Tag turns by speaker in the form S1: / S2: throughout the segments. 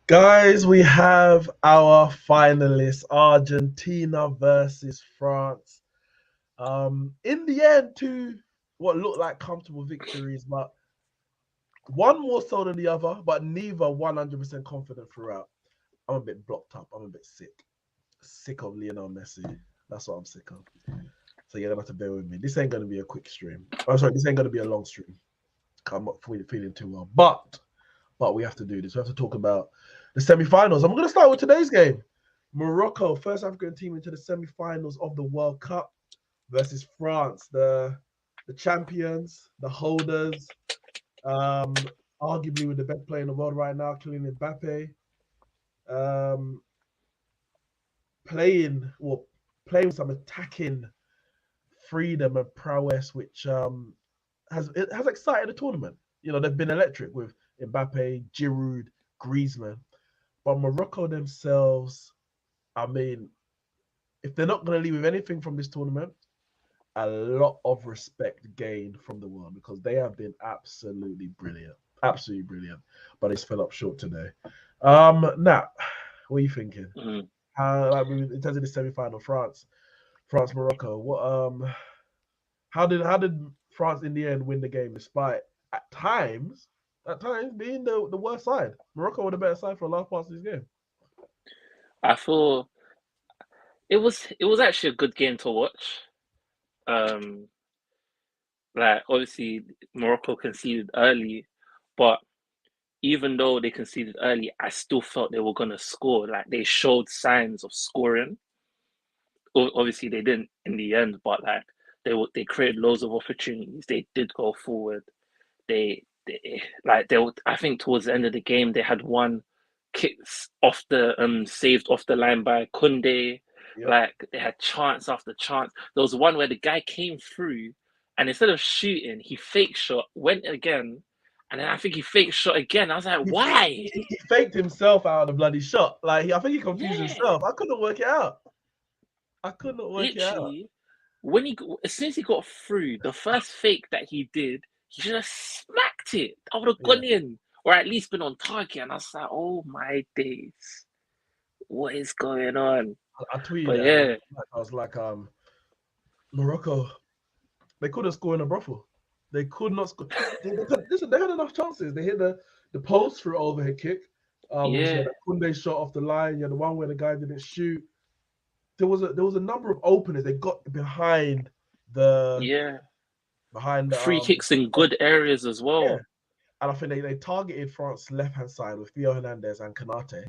S1: Guys, we have our finalists, Argentina versus France. In the end, two what looked like comfortable victories, but one more so than the other, but neither 100% confident throughout. I'm a bit blocked up. I'm a bit sick. Sick of Lionel Messi. That's what I'm sick of. So you're gonna have to bear with me. This ain't gonna be a quick stream. I'm sorry, this ain't gonna be a long stream. I'm not feeling too well. But we have to do this. We have to talk about the semi-finals. I'm going to start with today's game. Morocco, first African team into the semi-finals of the World Cup versus France, the champions, the holders, arguably with the best player in the world right now, Kylian MBAPPE, um, playing with some attacking freedom and prowess, which has excited the tournament. You know, they've been electric with Mbappe, Giroud, Griezmann. But Morocco themselves, I mean, if they're not going to leave with anything from this tournament, a lot of respect gained from the world because they have been absolutely brilliant. Absolutely brilliant. But it's fell up short today. Now, what are you thinking?
S2: Mm.
S1: In terms of the semi-final, France, Morocco. How did France in the end win the game despite at times being the worst side? Morocco were the better side for the last parts of this game.
S2: I feel it was actually a good game to watch. Um, like obviously Morocco conceded early, but even though they conceded early, I still felt they were gonna score. Like they showed signs of scoring. Obviously they didn't in the end, but like they created loads of opportunities. They did go forward. They I think towards the end of the game they had one kicks off the saved off the line by Kunde.
S1: Yep.
S2: Like they had chance after chance. There was one where the guy came through and instead of shooting, he fake shot, went again, and then I think he fake shot again. I was like,
S1: He,
S2: why?
S1: he faked himself out of the bloody shot. I think he confused
S2: Yeah,
S1: himself. I couldn't work it out. I could not work it out.
S2: literally. When as soon as he got through, the first fake that he did, he should have smacked it. I would have
S1: Yeah.
S2: gone in, or at least been on target. And I was like, oh my days, what is going on?
S1: I tweeted
S2: But
S1: at them.
S2: yeah,
S1: I was like, Morocco, they couldn't score in a brothel. They could not score. Listen, they had enough chances. They hit the post through overhead kick. Obviously,
S2: yeah,
S1: had that Kunde shot off the line. You had the one where the guy didn't shoot. There was a number of openers. They got the
S2: yeah.
S1: behind
S2: Free
S1: the
S2: kicks in
S1: post.
S2: good areas as
S1: Yeah,
S2: well.
S1: and I think they targeted France's left hand side with Theo Hernandez and Kanate.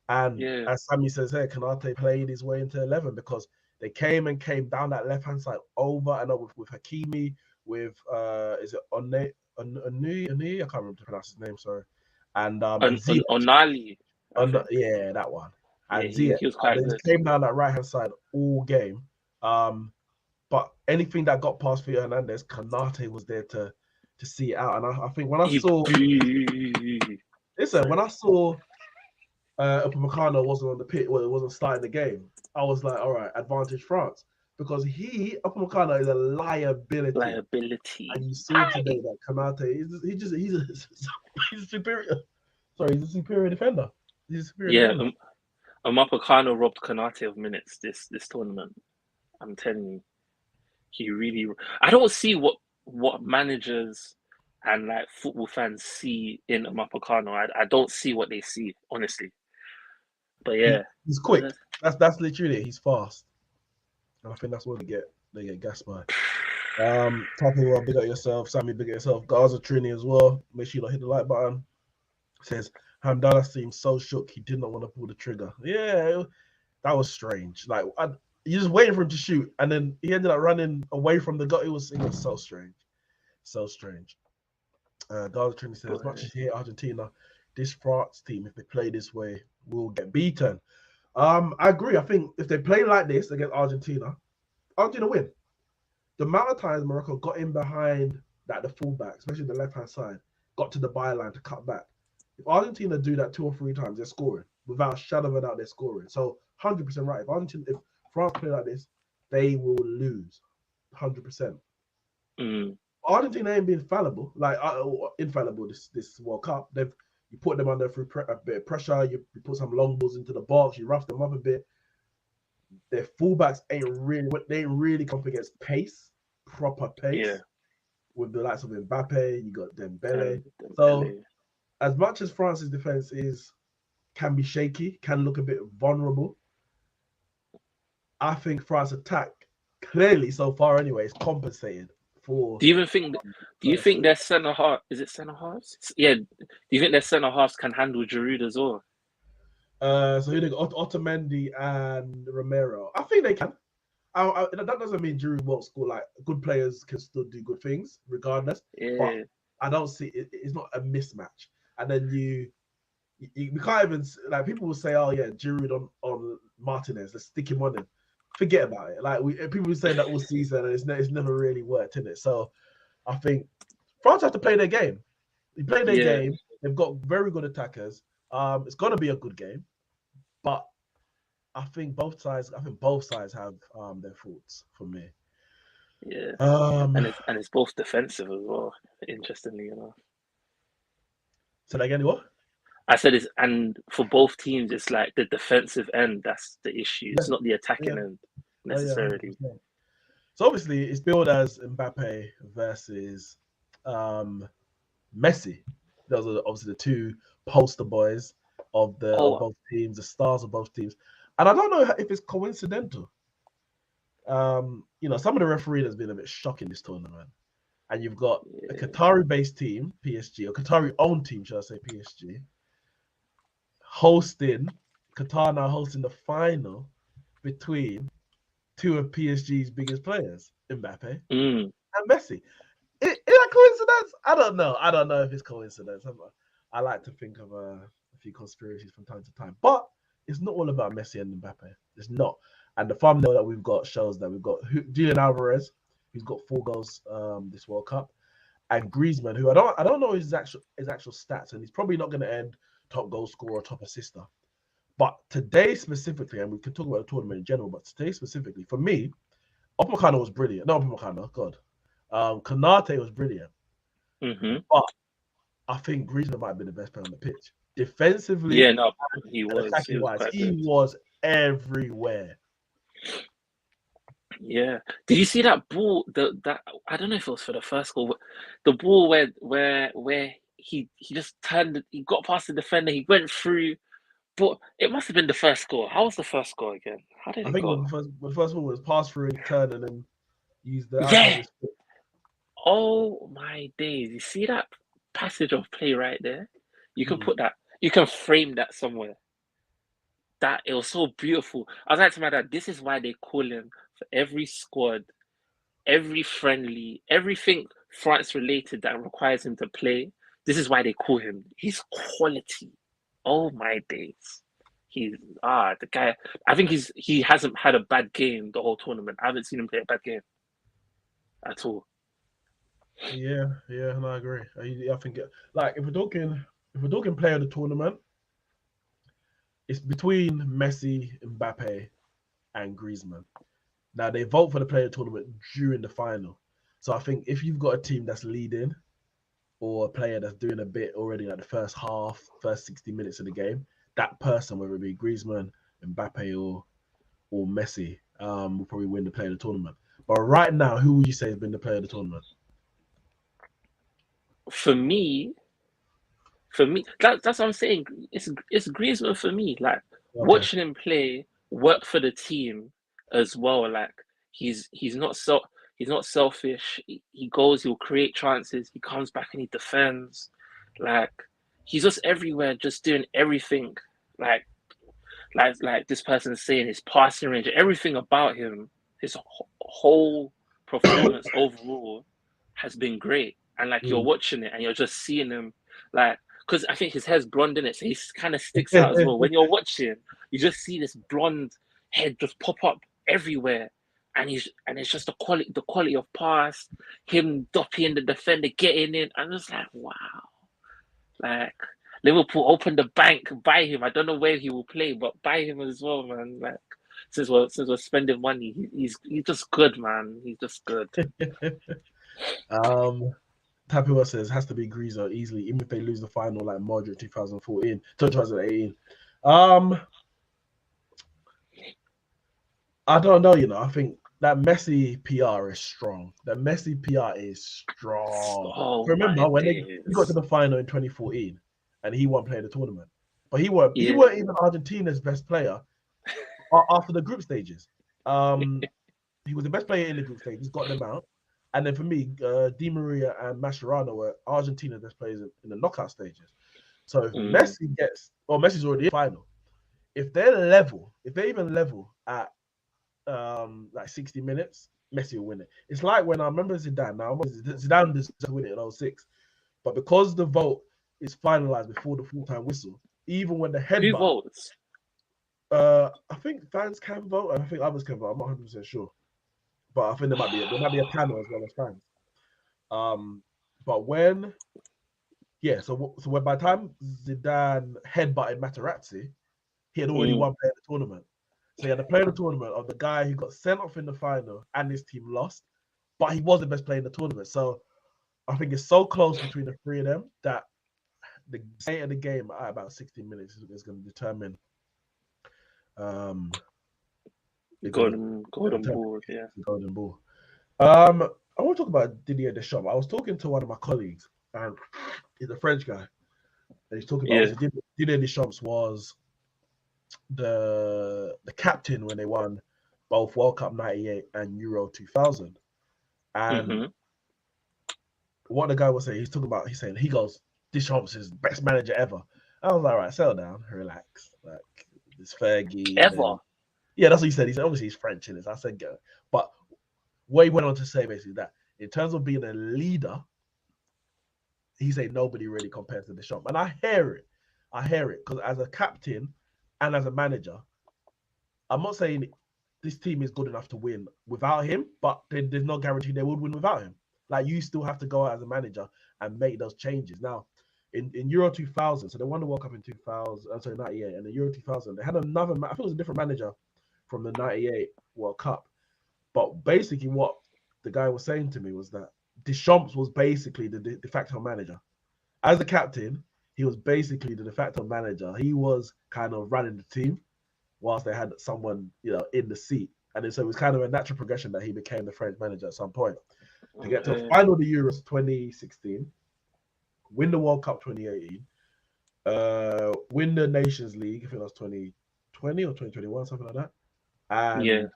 S1: And
S2: Yeah,
S1: as Sammy says here, Kanate played his way into 11 because they came down that left hand side over and over with Hakimi, with is it Onui? I can't remember to pronounce his name, sorry. And Ziyech.
S2: Onali, I think.
S1: Yeah, that one.
S2: Yeah,
S1: And Ziyech.
S2: he was quite
S1: They
S2: good.
S1: just came down that right hand side all game. Um, but anything that got past Theo Hernandez, Kanate was there to see it out. And I think when I
S2: He,
S1: saw listen, when
S2: sorry.
S1: I saw Upamecano wasn't on the pit, well, it wasn't starting the game. I was like, all right, advantage France because Upamecano is a liability,
S2: Liability.
S1: and you saw today
S2: Aye.
S1: that Kanate he's a superior. Sorry, he's a superior defender. He's a superior
S2: Yeah,
S1: defender.
S2: Mapakano robbed Konate of minutes this tournament. I'm telling you, he really. I don't see what managers and like football fans see in Mapakano. I don't see what they see, honestly. But yeah,
S1: He's quick. That's literally it. He's fast, and I think that's what they get gassed by. Tapu, big up yourself. Sammy, big up yourself. Gaza Trini as well. Make sure you hit the like button. Says Hamdallah seems so shook he did not want to pull the trigger. Yeah, that was strange. You just waiting for him to shoot, and then he ended up running away from the gun. It was so strange, so strange. Gaza Trini says, as much
S2: but
S1: as you hate Argentina, this France team, if they play this way, will get beaten. I agree. I think if they play like this against Argentina win. The amount of times Morocco got in behind the fullback, especially the left hand side, got to the byline to cut back. If Argentina do that 2 or 3 times, they're scoring. Without a shadow of a doubt, they're scoring. So 100% right. If France play like this, they will lose. 100%.
S2: mm,
S1: Argentina ain't been infallible, infallible this World Cup. You put them under through a bit of pressure. You put some long balls into the box. You rough them up a bit. Their fullbacks ain't really come up against pace, proper pace.
S2: Yeah.
S1: With the likes of MBAPPE, you got Dembele.
S2: And
S1: So as much as France's defense can be shaky, can look a bit vulnerable, I think France attack clearly so far anyway is compensated for.
S2: Do you think their centre half, is it centre halves? Yeah. Do you think their centre halves can handle Giroud as well?
S1: So you got Otamendi and Romero. I think they can. That doesn't mean Giroud won't score. Like, good players can still do good things regardless.
S2: Yeah.
S1: But I don't see it's not a mismatch. And then you can't even, like, people will say, oh yeah, Giroud on Martinez, let's stick him on him. Forget about it. Like, people will say that all season, and it's never really worked, in it. So I think France have to play their game. They play their game. They've got very good attackers. It's gonna be a good game, but I think both sides have their faults for me.
S2: Yeah. And it's both defensive as well, interestingly enough.
S1: So again, what?
S2: I said and for both teams, it's like the defensive end that's the issue. It's not the attacking end necessarily.
S1: Oh, yeah. So obviously, it's billed as MBAPPE versus Messi. Those are obviously the two poster boys of both teams, the stars of both teams. And I don't know if it's coincidental. Some of the refereeing has been a bit shocking this tournament. And you've got a Qatari-based team, PSG, or Qatari-owned team, should I say, PSG, Qatar now hosting the final between two of PSG's biggest players, Mbappe and Messi. Is that coincidence? I don't know. I don't know if it's coincidence. I like to think of a few conspiracies from time to time, but it's not all about Messi and Mbappe. It's not. And the thumbnail that we've got shows that we've got Julian Alvarez, who's got 4 goals this World Cup, and Griezmann, who I don't know his actual stats, and he's probably not going to end top goal scorer or top assister. But today specifically, and we can talk about the tournament in general, but today specifically, for me, Upamecano was brilliant. No, Upamecano, God. Konate was brilliant. But I think Griezmann might have been the best player on the pitch. Defensively,
S2: he was.
S1: He was everywhere.
S2: Yeah. Did you see that ball? That I don't know if it was for the first goal, but the ball where he just turned, he got past the defender, he went through, but it must have been the first goal. How was the first goal again? How did it go?
S1: The first one was pass through, turn, and then use the
S2: outside. Oh my days! You see that passage of play right there? You can put that. You can frame that somewhere. That it was so beautiful. I was like to my dad, this is why they call him for every squad, every friendly, everything France related that requires him to play. This is why they call him. He's quality. Oh my days. He's the guy. I think he hasn't had a bad game the whole tournament. I haven't seen him play a bad game at all.
S1: Yeah, no, I agree. I think if we're talking player of the tournament, it's between Messi, Mbappe, and Griezmann. Now they vote for the player of the tournament during the final. So I think if you've got a team that's leading, or a player that's doing a bit already like the first 60 minutes of the game, that person, whether it be Griezmann, Mbappe, or Messi, will probably win the player of the tournament. But right now, who would you say has been the player of the tournament?
S2: For me, that's what I'm saying. It's Griezmann for me. Like, watching him play, work for the team as well. Like, he's not selfish. He goes, he'll create chances. He comes back and he defends. Like, he's just everywhere, just doing everything. Like this person is saying, his passing range, everything about him, his whole performance overall has been great. And like you're watching it and you're just seeing him, like, because I think his hair's blonde in it, so he kind of sticks out as well. When you're watching, you just see this blonde head just pop up everywhere. And it's just the quality of pass, him dopping the defender, getting in. I'm just like, wow. Like, Liverpool opened the bank, buy him. I don't know where he will play, but buy him as well, man. Like, since we're spending money, he's just good, man. He's just good.
S1: Tapua says has to be Greaser easily, even if they lose the final like Modric 2018. I don't know, I think that Messi PR is strong. That Messi PR is strong.
S2: Oh
S1: Remember
S2: my
S1: when he got to
S2: days.
S1: the final in 2014 and he won playing the tournament, but he weren't
S2: Yeah.
S1: even Argentina's best player after the group stages. He was the best player in the group stages, got them out, and then for me, Di Maria and Mascherano were Argentina's best players in the knockout stages. So if Messi's already in the final. If they even level at like 60 minutes, Messi will win it. It's like when I remember Zidane. Now Zidane deserved to win it in 06, but because the vote is finalized before the full-time whistle, even when the
S2: Who
S1: headbutt,
S2: votes?
S1: I think fans can vote, and I think others can vote. I'm not 100% sure, but I think there might be a panel as well as fans. But when so when by the time Zidane headbutted Materazzi, he had already won playing the tournament. So he had to play the tournament of the guy who got sent off in the final and his team lost, but he was the best player in the tournament. So I think it's so close between the three of them that the state of the game at about 60 minutes is going to determine
S2: Golden ball, yeah.
S1: the golden ball. I want to talk about Didier Deschamps. I was talking to one of my colleagues, and he's a French guy, and he's talking about Didier Deschamps was the captain when they won both World Cup 98 and Euro 2000. And what the guy was saying, he's saying, he goes, Deschamps is best manager ever. I was like, all right, settle down, relax. Like, it's Fergie.
S2: Ever?
S1: Yeah, that's what he said. He said, obviously, he's French in this. I said, go. But what he went on to say, basically, that in terms of being a leader, he said nobody really compares to Deschamps. And I hear it. Because as a captain and as a manager, I'm not saying this team is good enough to win without him, but there's no guarantee they would win without him. Like, you still have to go out as a manager and make those changes. Now, in Euro 2000, so they won the World Cup in 98, and the Euro 2000, they had another, I think it was a different manager from the 98 World Cup. But basically what the guy was saying to me was that Deschamps was basically the de facto manager. As the captain, he was basically the de facto manager. He was kind of running the team whilst they had someone, in the seat. And so it was kind of a natural progression that he became the French manager at some point. To get to the final of the Euros 2016, win the World Cup 2018, win the Nations League, I think that was 2020 or 2021, something like that. And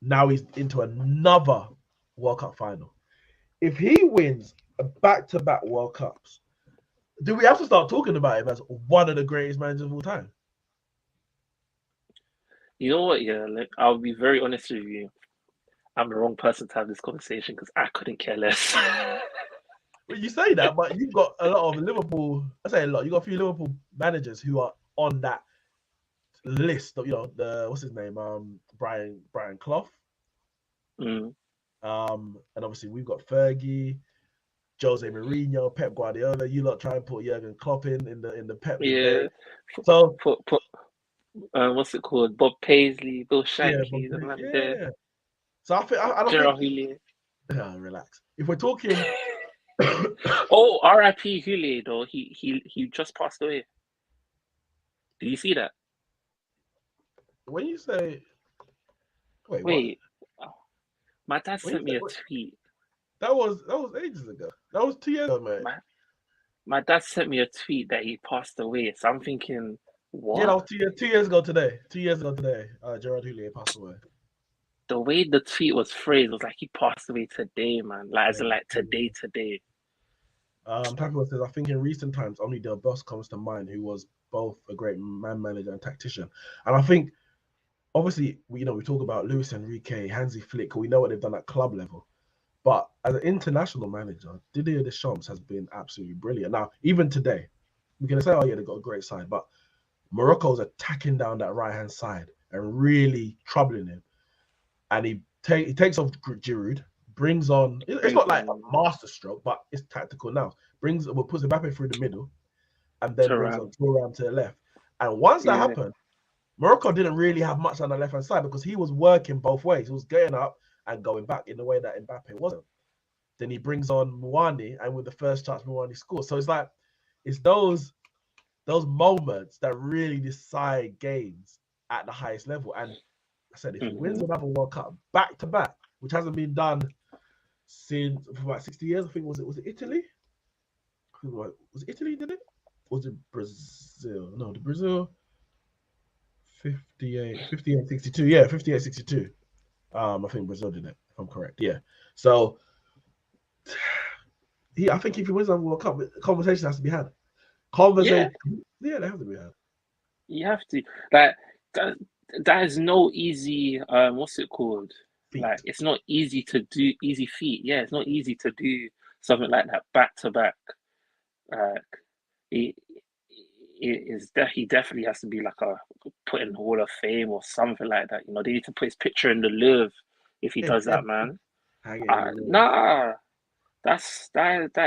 S1: now he's into another World Cup final. If he wins a back-to-back World Cups, do we have to start talking about him as one of the greatest managers of all time?
S2: You know what? Yeah, like, I'll be very honest with you. I'm the wrong person to have this conversation because I couldn't care less.
S1: Well, you say that, but you've got a lot of Liverpool. I say a lot. You got a few Liverpool managers who are on that list of, what's his name? Brian Clough. And obviously we've got Fergie, Jose Mourinho, Pep Guardiola. You lot try and put Jurgen Klopp in the Pep debate. So
S2: put what's it called? Bob Paisley, Bill Shankly, the man there.
S1: So I don't
S2: Gerard
S1: think. Relax. If we're talking.
S2: Oh, R.I.P. Houllier though. He just passed away. Did you see that?
S1: When you say,
S2: wait, my dad sent me a tweet.
S1: That was ages ago. That was 2 years ago, mate.
S2: My dad sent me a tweet that he passed away. So I'm thinking, what?
S1: Yeah, that was 2 years ago today. 2 years ago today, Gerard Houllier passed away.
S2: The way the tweet was phrased was like he passed away today, man. Like, as in, like, today.
S1: Tackle says, I think in recent times, only Del Bosque comes to mind, who was both a great man manager and tactician. And I think, obviously, we talk about Luis Enrique, Hansi Flick, we know what they've done at club level. But as an international manager, Didier Deschamps has been absolutely brilliant. Now, even today, we're going to say, oh, yeah, they've got a great side, but Morocco's attacking down that right-hand side and really troubling him. And he takes off Giroud, brings on, it's not like a master stroke, but it's tactical now. Puts MBAPPE through the middle and then brings on Thuram to the left. And once that happened, Morocco didn't really have much on the left-hand side because he was working both ways. He was getting up and going back in the way that MBAPPE wasn't. Then he brings on Muani, and with the first chance, Muani scores. So it's like it's those moments that really decide games at the highest level. And I said, if he wins another World Cup back to back, which hasn't been done since for about 60 years, I think was it Italy? Was it Italy did it? Was it Brazil? No, the Brazil 58, 62. Yeah, 58, 62. I think Brazil did it, if I'm correct. Yeah. So I think if he wins another World Cup, conversation has to be had. Conversation, yeah, they have to be had.
S2: You have to. Like that is no easy what's it called?
S1: Feet.
S2: Like it's not easy to do easy feat. Yeah, it's not easy to do something like that back to back. Like he he definitely has to be like a put in the Hall of Fame or something like that. You know, they need to put his picture in the Louvre if he does that, man. Nah, that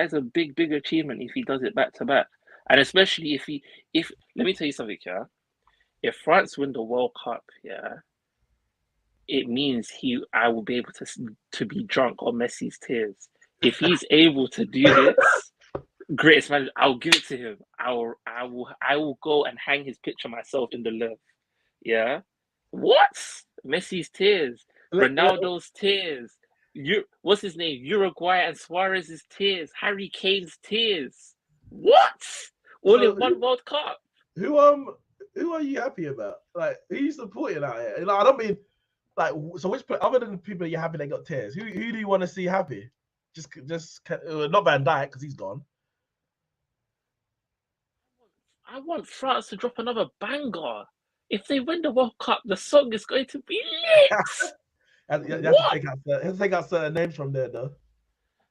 S2: is a big achievement if he does it back to back. And especially if let me tell you something, yeah. If France win the World Cup, yeah, it means I will be able to be drunk on Messi's tears. If he's able to do this, greatest man, I'll give it to him. I will go and hang his picture myself in the Louvre. Yeah. What? Messi's tears, Ronaldo's tears. What's his name? Uruguay and Suarez's tears, Harry Kane's tears. What? All in one World Cup.
S1: Who are you happy about? Like, who you supporting out here? Like, I don't mean like, so which other than the people you're happy they got tears, who do you want to see happy? Just not Van Dijk because he's gone.
S2: I want France to drop another banger. If they win the World Cup, the song is going to be lit.
S1: You have to take out certain names from there, though.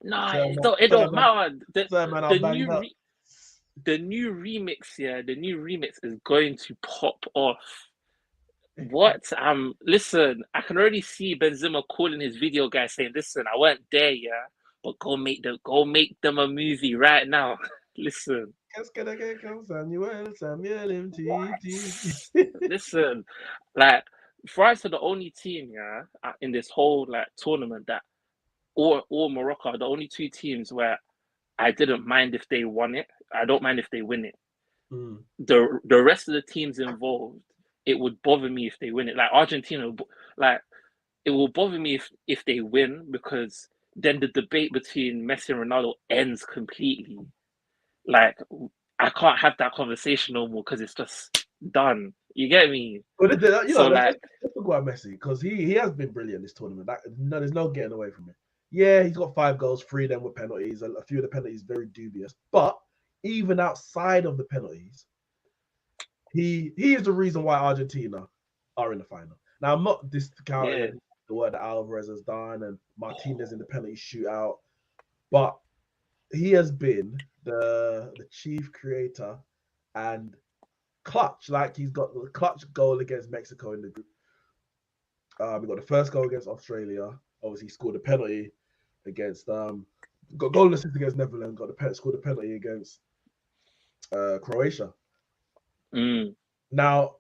S2: Nah, it don't matter. The new remix, yeah, the new remix is going to pop off. What? Listen, I can already see Benzema calling his video guy saying, "Listen, I weren't there, yeah, but go make them a movie right now." Listen. Listen, like France are the only team, yeah, in this whole like tournament that, or Morocco are the only two teams where I didn't mind if they won it. I don't mind if they win it. The rest of the teams involved, it would bother me if they win it. Like Argentina, like it will bother me if they win because then the debate between Messi and Ronaldo ends completely. Like I can't have that conversation no more because it's just done. You get me?
S1: But let's talk about Messi because he has been brilliant this tournament. There's no getting away from it. Yeah, he's got 5 goals, 3 of them were penalties. A few of the penalties very dubious. But even outside of the penalties, he is the reason why Argentina are in the final. Now, I'm not discounting the work that Alvarez has done and Martinez in the penalty shootout, but he has been the chief creator and clutch. Like he's got the clutch goal against Mexico in the group. We got the first goal against Australia. Obviously, he scored a penalty against got goal and assist against Netherlands. Scored a penalty against Croatia. Now,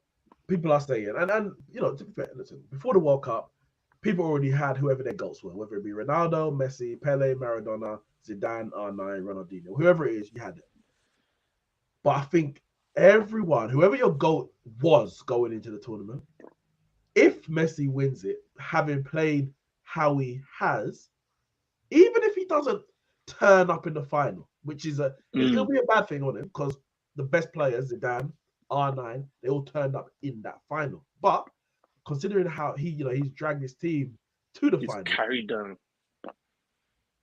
S1: people are saying, and you know, to be fair, listen, before the World Cup, people already had whoever their goals were, whether it be Ronaldo, Messi, Pele, Maradona, Zidane, R9, Ronaldinho, whoever it is, you had it. But I think whoever your goal was going into the tournament, if Messi wins it, having played how he has, even if he doesn't turn up in the final, which is it'll be a bad thing on him because the best players, Zidane, R9, they all turned up in that final. But considering how he's dragged his team to the final,
S2: carried them.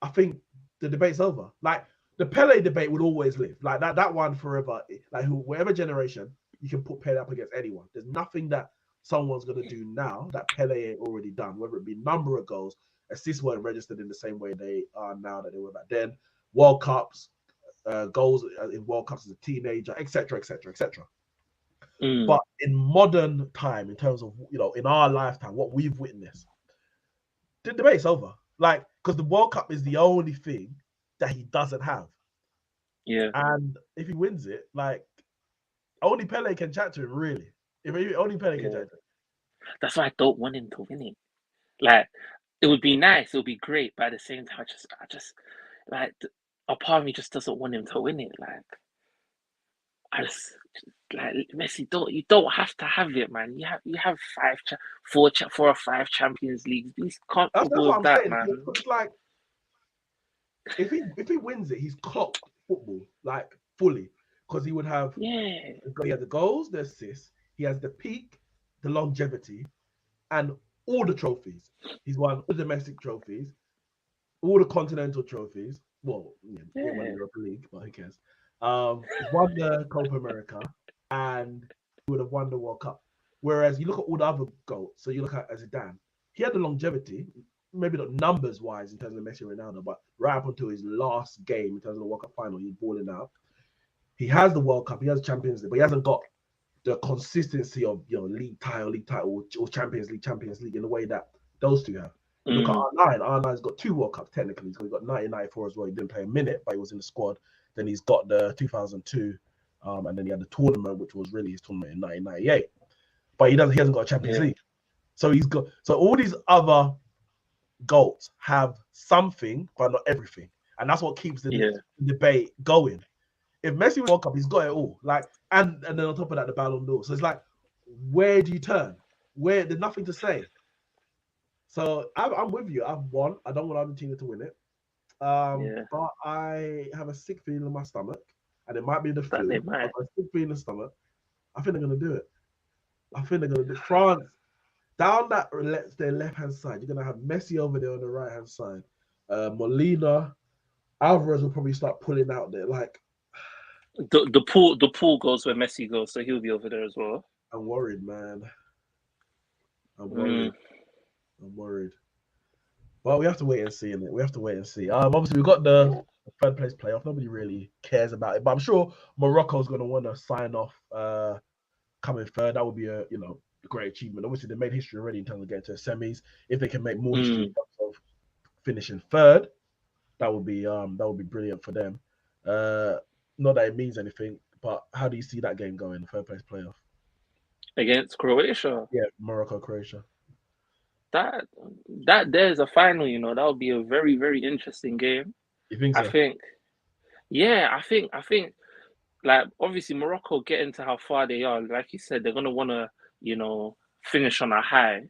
S1: I think the debate's over. Like the Pele debate would always live. Like that one forever. Like whatever generation, you can put Pele up against anyone. There's nothing that someone's gonna do now that Pele ain't already done. Whether it be number of goals, assists weren't registered in the same way they are now that they were back then. World Cups, goals in World Cups as a teenager, etc., etc., etc. But in modern time, in terms of in our lifetime, what we've witnessed, the debate's over. Like because the World Cup is the only thing that he doesn't have.
S2: Yeah.
S1: And if he wins it, like only Pele can chat to him, really. If only Pele can chat to him.
S2: That's why I don't want him to win it. Like it would be nice, it would be great, but at the same time, I just like a part of me just doesn't want him to win it. Like I just like Messi, you don't have to have it, man. You have four or five Champions Leagues. Be
S1: That's
S2: comfortable
S1: what
S2: with
S1: I'm
S2: that,
S1: saying.
S2: man.
S1: It's like if he wins it, he's clocked football like fully because he would have
S2: Yeah,
S1: he has the goals, the assists, he has the peak, the longevity, and all the trophies. He's won all the domestic trophies, all the continental trophies. Well, yeah, he didn't win the
S2: yeah,
S1: Europa League, but who cares? He's won the Copa America, and he would have won the World Cup. Whereas you look at all the other goals, so you look at Zidane, he had the longevity, maybe not numbers wise in terms of Messi and Ronaldo, but right up until his last game in terms of the World Cup final, he's balling out. He has the World Cup, he has Champions League, but he hasn't got the consistency of league title, or Champions League in the way that those two have. You look at
S2: mm,
S1: R9. R9's got 2 World Cups technically. He's got 1994 as well. He didn't play a minute, but he was in the squad. Then he's got the 2002, and then he had the tournament, which was really his tournament in 1998. But he hasn't got a Champions
S2: yeah,
S1: League. So all these other goals have something, but not everything, and that's what keeps the
S2: yeah,
S1: debate going. If Messi wins World Cup, he's got it all. Like, and then on top of that, the Ballon d'Or. So it's like, where do you turn? Where there's nothing to say. So I'm with you. I've won. I don't want Argentina to win it.
S2: yeah.
S1: But I have a sick feeling in my stomach, and it might be the
S2: That they
S1: flu. I've
S2: might.
S1: got a sick feeling in the stomach. I think they're gonna do it. I think they're gonna do France down their left hand side. You're gonna have Messi over there on the right hand side. Molina, Alvarez will probably start pulling out there. Like,
S2: The pool goes where Messi goes, so he'll be over there as well.
S1: I'm worried, man. I'm
S2: Mm,
S1: worried. I'm worried. But we have to wait and see, innit? We have to wait and see. Obviously we've got the third place playoff. Nobody really cares about it, but I'm sure Morocco's going to want to sign off coming third. That would be a a great achievement. Obviously they made history already in terms of getting to the semis. If they can make more history in
S2: mm.
S1: terms of finishing third, that would be brilliant for them. Not that it means anything, but how do you see that game going? The third place playoff.
S2: Against Croatia.
S1: Yeah, Morocco, Croatia.
S2: That that there's a final, that would be a very, very interesting game.
S1: You think
S2: I
S1: so?
S2: think, yeah, I think like obviously Morocco getting to how far they are, like you said, they're gonna wanna, finish on a high.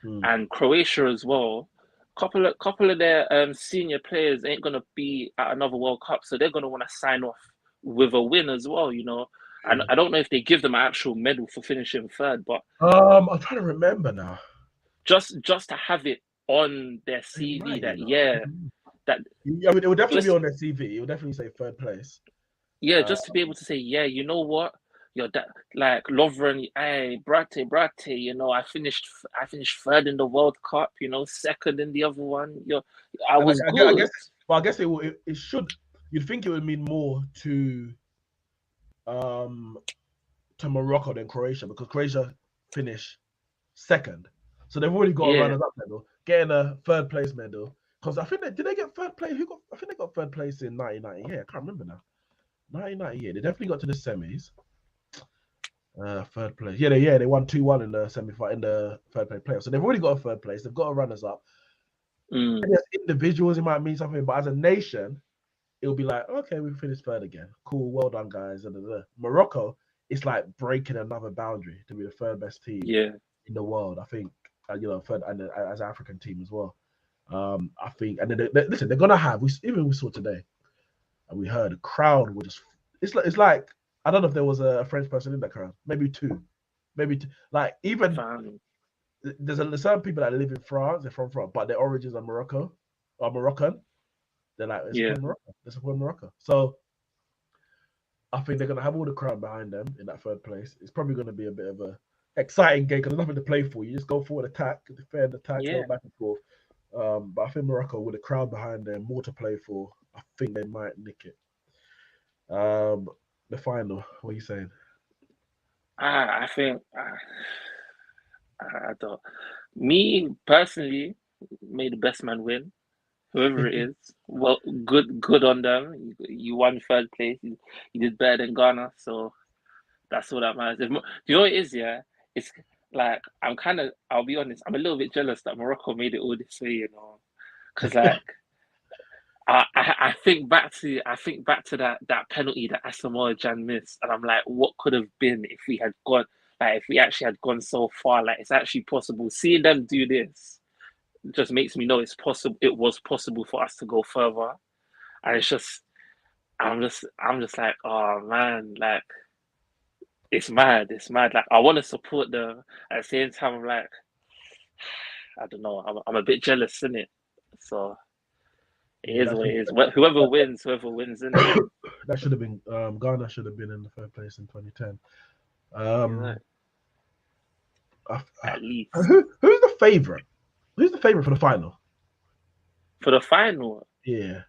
S1: Hmm.
S2: And Croatia as well. Couple of their senior players ain't gonna be at another World Cup, so they're gonna want to sign off with a win as well. And
S1: Yeah.
S2: I don't know if they give them an actual medal for finishing third, but
S1: I'm trying to remember now.
S2: just to have it on their
S1: They
S2: CV
S1: might,
S2: that yeah, that
S1: I mean, it would definitely be
S2: just
S1: on their CV. It would definitely say third place.
S2: yeah,
S1: Uh,
S2: just to be able to say, yeah, you know what? You're that like Lovren, hey, brate, I finished third in the World Cup, second in the other one. I
S1: and
S2: was
S1: I guess,
S2: good.
S1: well, I guess it should. You'd think it would mean more um to Morocco than Croatia because Croatia finished second, so they've already got a
S2: Yeah,
S1: runners-up medal, getting a third place medal. Because I think did they get third place? Who got? I think they got third place in 1990. Yeah, I can't remember now. 1990. Yeah, they definitely got to the semis. Third place. Yeah, they won 2-1 in the semi in the third place playoff. So they've already got a third place. They've got a runners up.
S2: mm,
S1: And as individuals, it might mean something, but as a nation, it'll be like, okay, we finished third again. Cool, well done, guys. Morocco, it's like breaking another boundary to be the third best team
S2: yeah,
S1: in the world. I think, third and as an African team as well. I think, and then listen, they're gonna have. We saw today, and we heard the crowd will just. It's like I don't know if there was a French person in that crowd, maybe two, like even
S2: fam,
S1: there's certain people that live in France, they're from France, but their origins are Morocco or Moroccan. They're like, they
S2: yeah,
S1: support Morocco. They support Morocco. So I think they're gonna have all the crowd behind them in that third place. It's probably gonna be a bit of a exciting game because there's nothing to play for. You just go forward, attack, defend, attack, go
S2: yeah.
S1: back and forth. But I think Morocco with the crowd behind them, more to play for. I think they might nick it. Um, the final. What are you saying?
S2: I think I don't. Me personally, may the best man win, whoever it is. Well, good on them. You won third place. You did better than Ghana, so that's all that matters. You know what it is, yeah. It's like I'll be honest, I'm a little bit jealous that Morocco made it all this way, because like I think back to that penalty that Asamoah Gyan missed, and I'm like, what could have been if we had gone, like if we actually had gone so far, like it's actually possible. Seeing them do this just makes me know it's possible. It was possible for us to go further, and I'm just like, oh man, like it's mad, Like I want to support them at the same time. I'm like, I don't know, I'm a bit jealous, in it. So it
S1: Yeah,
S2: is what it is. Whoever wins, in it.
S1: that should have been Ghana should have been in the third place in 2010.
S2: Yeah, at least
S1: Who's the favorite? Who's the favorite for the final?
S2: for the final.
S1: Yeah.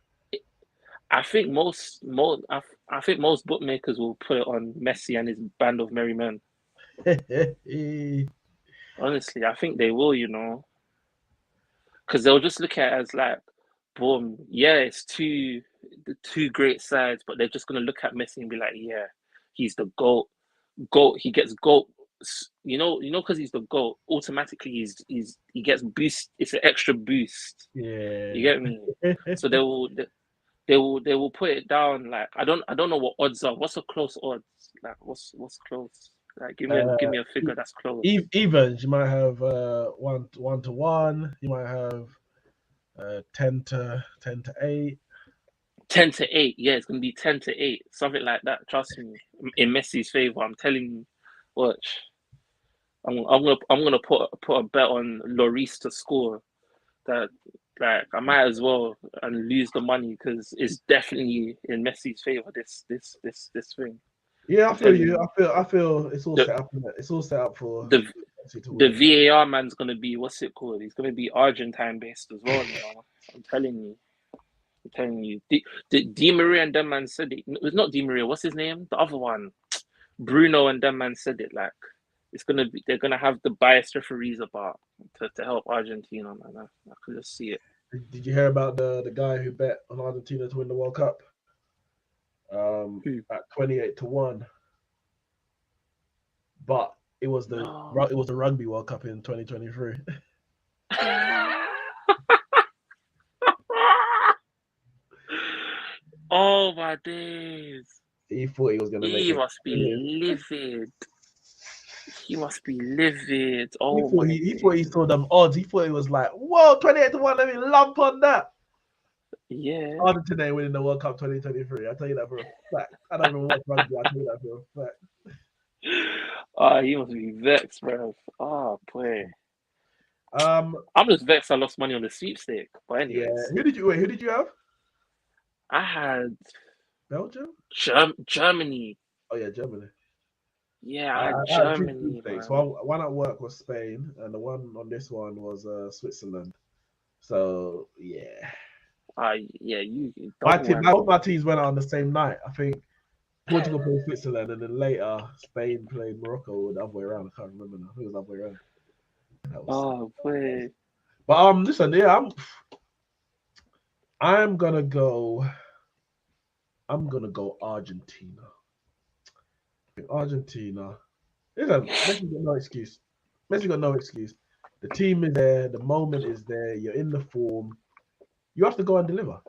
S2: I think I think most bookmakers will put it on Messi and his band of merry men. Honestly, I think they will, because they'll just look at it as like, boom, yeah, it's the two great sides, but they're just gonna look at Messi and be like, yeah, he's the GOAT. He gets GOAT. Because he's the GOAT. Automatically, he gets boost. It's an extra boost.
S1: Yeah.
S2: You get me? So they will put it down. Like I don't know what odds are. What's a close odds? Like what's close? Like give me a figure that's close.
S1: Evens, you might have 1-1. You might have 10-8.
S2: 10-8. Yeah, it's gonna be 10-8, something like that. Trust me, in Messi's favor. I'm telling you. Watch. I'm gonna put a bet on Lloris to score. That like I might as well and lose the money because it's definitely in Messi's favor. This thing.
S1: Yeah, I
S2: I'm
S1: feel
S2: telling
S1: you.
S2: you.
S1: I feel it's all
S2: The
S1: set up. It's all set up for
S2: the
S1: Messi to
S2: the
S1: win.
S2: VAR man's gonna be, what's it called? He's gonna be Argentine based as well. I'm telling you. I'm telling you. Di Maria and them man said it. It's not Di Maria. What's his name? The other one. Bruno and them man said it. Like they're gonna have the biased referees about to help Argentina. Man, I can just see it.
S1: Did you hear about the guy who bet on Argentina to win the World Cup? At 28-1. But it was the Rugby World Cup in 2023.
S2: Oh my days.
S1: He thought he was gonna make
S2: He
S1: it.
S2: must be livid. He must be livid. Oh my
S1: he thought he saw them odds. He thought it was like, whoa, 28-1, let me lump on that.
S2: Yeah.
S1: Argentina winning the World Cup 2023. I tell you that for a fact. I don't even watch rugby. I tell you that for a fact.
S2: He must be vexed, bro. Oh boy.
S1: I'm
S2: just vexed I lost money on the sweepstake. But anyways.
S1: Yeah. Who did you have?
S2: I had
S1: Belgium?
S2: Germany.
S1: Oh yeah, Germany.
S2: Yeah, I had Germany.
S1: One at work was Spain, and the one on this one was Switzerland. So yeah.
S2: Yeah,
S1: Both my teams went out on the same night. I think Portugal played Switzerland, and then later Spain played Morocco, or the other way around. I can't remember now. Who was the other way around?
S2: Boy.
S1: But listen, yeah, I'm gonna go Argentina. Argentina. Listen, Messi got no excuse. The team is there. The moment is there. You're in the form. You have to go and deliver.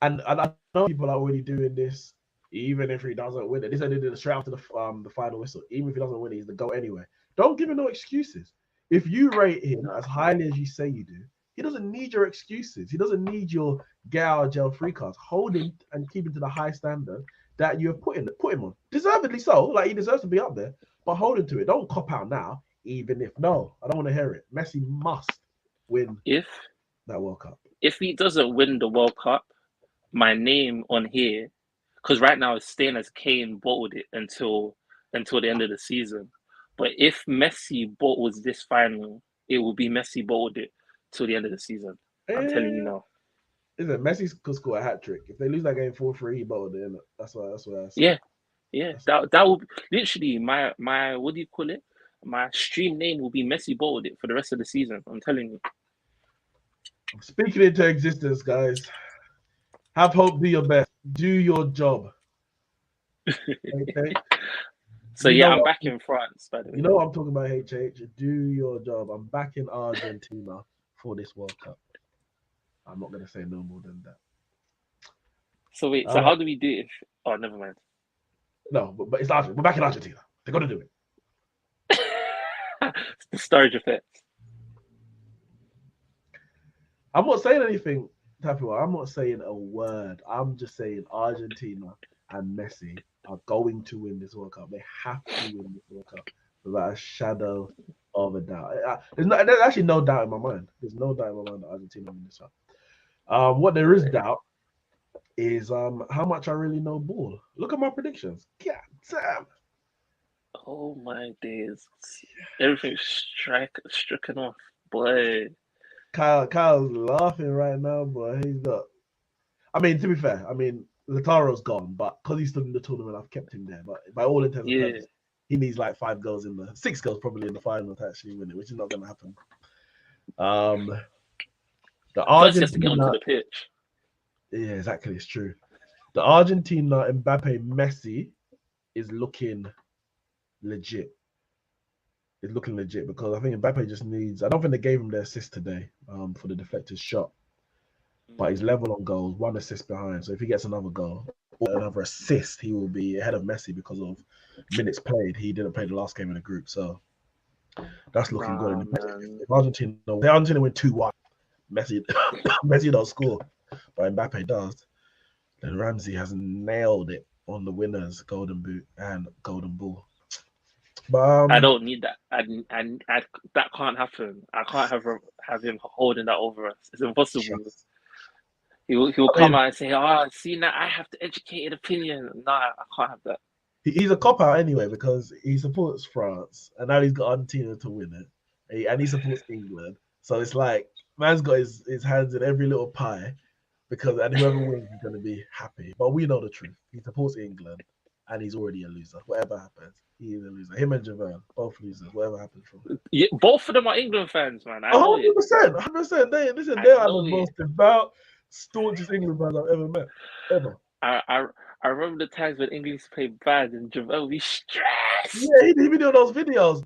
S1: And I know people are already doing this, even if he doesn't win it. This I did it straight after the final whistle. Even if he doesn't win it, he's the GOAT anyway. Don't give him no excuses. If you rate him as highly as you say you do, he doesn't need your excuses. He doesn't need your get out of jail free cards. Hold him and keep him to the high standard that you have put him on. Deservedly so. Like he deserves to be up there. But hold him to it. Don't cop out now, even if no. I don't want to hear it. Messi must win that World Cup.
S2: If he doesn't win the World Cup, my name on here, because right now it's staying as Kane bottled it until the end of the season. But if Messi bottles this final, it will be Messi bottled it till the end of the season. I'm telling you now.
S1: Is it Messi could score a hat trick if they lose that game 4-3? He bottled it. That's what I say.
S2: Yeah. That will literally my what do you call it? My stream name will be Messi bottled it for the rest of the season. I'm telling you.
S1: I'm speaking into existence, guys. Have hope. Do your best. Do your job. Okay.
S2: So yeah, I'm back in France, by the way.
S1: You know what I'm talking about, HH? Do your job. I'm back in Argentina for this World Cup. I'm not going to say no more than that.
S2: So wait, so how do we do it if... Oh, never mind.
S1: No, but it's Argentina. We're back in Argentina. They're going to do it.
S2: It's the storage effect.
S1: I'm not saying anything, Tapua. I'm not saying a word. I'm just saying Argentina and Messi are going to win this World Cup. They have to win this World Cup without a shadow of a doubt. There's actually no doubt in my mind. There's no doubt in my mind that Argentina win this Cup. What there is doubt is how much I really know ball. Look at my predictions. God damn.
S2: Oh my days. Everything's stricken off. Boy.
S1: Kyle's laughing right now, boy. He's not. I mean, to be fair, Lautaro's gone, but because he's still in the tournament, I've kept him there. But by all intents and purposes, he needs like 6 goals probably in the final to actually win it, which is not going to happen. The
S2: Argentina has to get onto the pitch.
S1: Yeah, exactly. It's true. The Argentina MBAPPE Messi is looking legit. It's looking legit because I think MBAPPE just needs. I don't think they gave him the assist today for the deflected shot, but he's level on goals, 1 assist behind. So if he gets another goal or another assist, he will be ahead of Messi because of minutes played. He didn't play the last game in the group, so that's looking good. If Argentina win 2-1, Messi don't score, but MBAPPE does. Then Ramsey has nailed it on the winners, Golden Boot and Golden Ball. But
S2: I don't need that. I that can't happen. I can't have him holding that over us. It's impossible. He'll come out and say, "Oh, see now I have the educated opinion." No, I can't have that.
S1: He's a cop out anyway because he supports France and now he's got Argentina to win it, and he supports England. So it's like man's got his hands in every little pie and whoever wins is going to be happy. But we know the truth. He supports England and he's already a loser. Whatever happens, he is a loser. Him and Javerne, both losers. Whatever happens from him.
S2: Yeah, both of them are England fans, man.
S1: 100%. They are the most devout, staunchest England fans I've ever met. Ever.
S2: I remember the times when England played bad and Javelle would be stressed.
S1: Yeah, he did those videos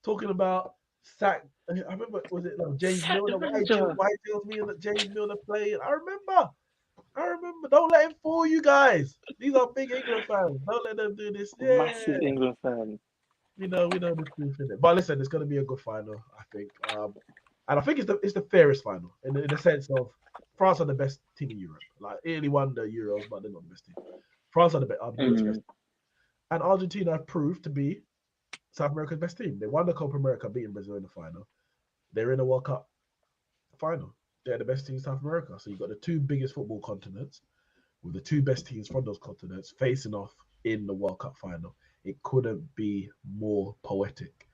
S1: talking about sack. I remember, was it James Milner? Why tells me that James Milner playing? I remember. Don't let him fool you guys. These are big England fans. Don't let them do this. Yeah.
S2: Massive England fan.
S1: We know the truth in it. But listen, it's going to be a good final, I think. And I think it's the fairest final in the sense of France are the best team in Europe. Like Italy won the Euros, but they're not the best team. France are the best. And Argentina have proved to be South America's best team. They won the Copa America, beating Brazil in the final. They're in the World Cup final. They're the best team in South America. So you've got the 2 biggest football continents with the 2 best teams from those continents facing off in the World Cup final. It couldn't be more poetic.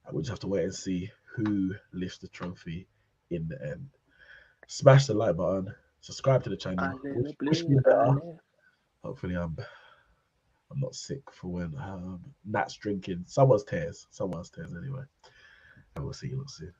S1: And we just have to wait and see who lifts the trophy in the end. Smash the like button. Subscribe to the channel. Wish me better. Hopefully I'm not sick for when Nat's drinking someone's tears anyway. And we'll see you soon.